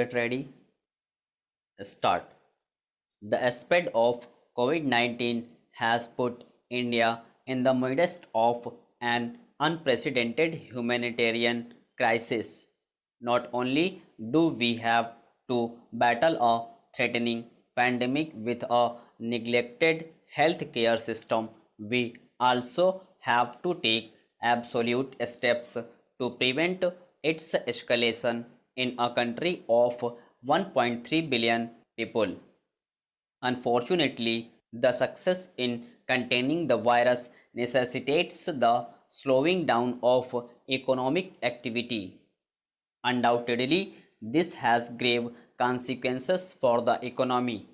Get ready, start. The spread of COVID 19 has put India in the midst of an unprecedented humanitarian crisis. Not only do we have to battle a threatening pandemic with a neglected healthcare system, we also have to take absolute steps to prevent its escalation in a country of 1.3 billion people. Unfortunately, the success in containing the virus necessitates the slowing down of economic activity. Undoubtedly, this has grave consequences for the economy.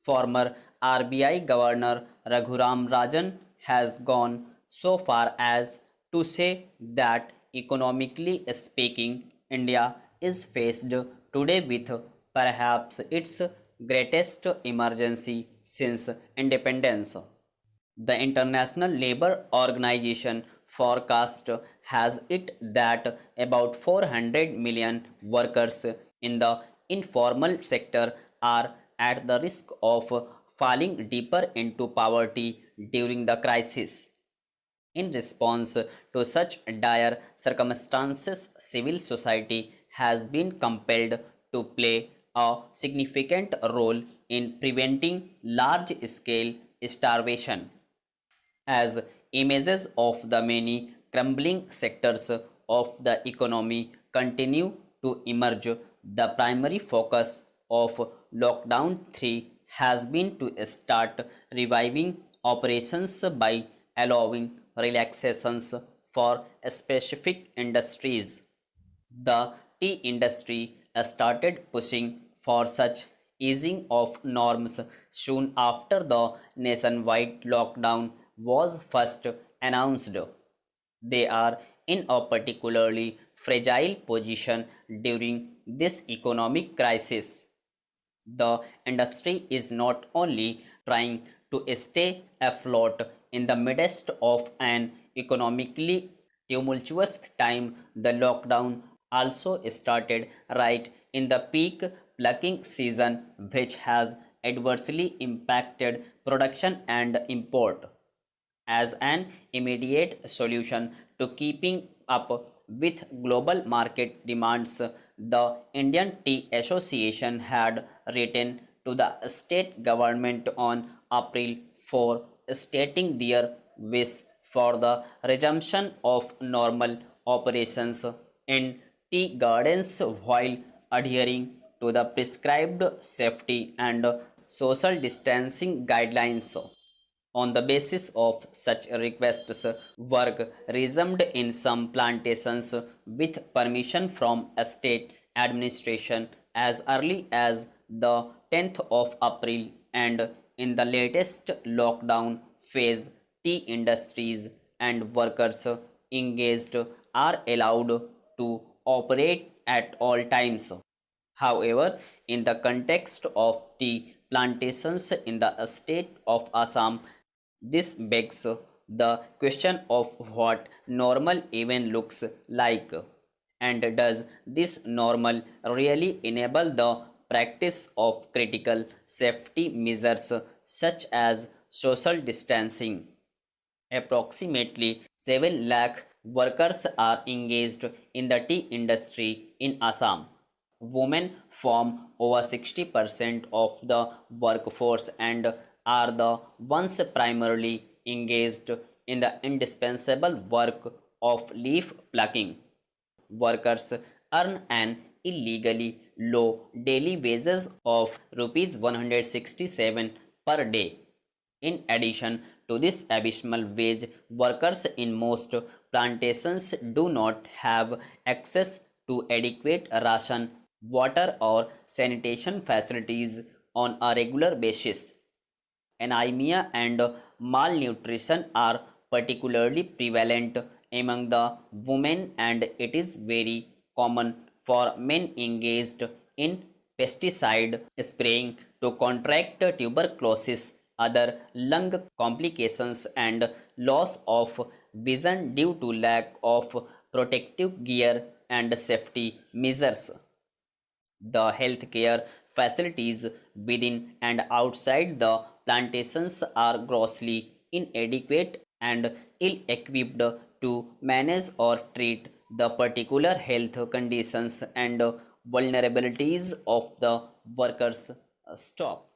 Former RBI Governor Raghuram Rajan has gone so far as to say that economically speaking, India is faced today with perhaps its greatest emergency since independence. The International Labour Organization forecast has it that about 400 million workers in the informal sector are at the risk of falling deeper into poverty during the crisis. In response to such dire circumstances, civil society has been compelled to play a significant role in preventing large scale starvation. As images of the many crumbling sectors of the economy continue to emerge, the primary focus of Lockdown 3 has been to start reviving operations by allowing relaxations for specific industries. The tea industry started pushing for such easing of norms soon after the nationwide lockdown was first announced. They are in a particularly fragile position during this economic crisis. The industry is not only trying to stay afloat in the midst of an economically tumultuous time, the lockdown also started right in the peak plucking season, which has adversely impacted production and import. As an immediate solution to keeping up with global market demands, the Indian Tea Association had written to the state government on April 4 stating their wish for the resumption of normal operations in tea gardens while adhering to the prescribed safety and social distancing guidelines. On the basis of such requests, work resumed in some plantations with permission from a state administration as early as the 10th of April, and in the latest lockdown phase, tea industries and workers engaged are allowed to operate at all times. However, in the context of tea plantations in the state of Assam, this begs the question of what normal even looks like, and does this normal really enable the practice of critical safety measures such as social distancing. Approximately 7 lakh workers are engaged in the tea industry in Assam. Women form over 60% of the workforce and are the ones primarily engaged in the indispensable work of leaf plucking. Workers earn an illegally low daily wages of rupees 167 per day. In addition to this abysmal wage, workers in most plantations do not have access to adequate ration, water, or sanitation facilities on a regular basis. Anemia and malnutrition are particularly prevalent among the women, and it is very common for men engaged in pesticide spraying to contract tuberculosis, other lung complications, and loss of vision due to lack of protective gear and safety measures. The healthcare facilities within and outside the plantations are grossly inadequate and ill equipped to manage or treat the particular health conditions and vulnerabilities of the workers. Stop.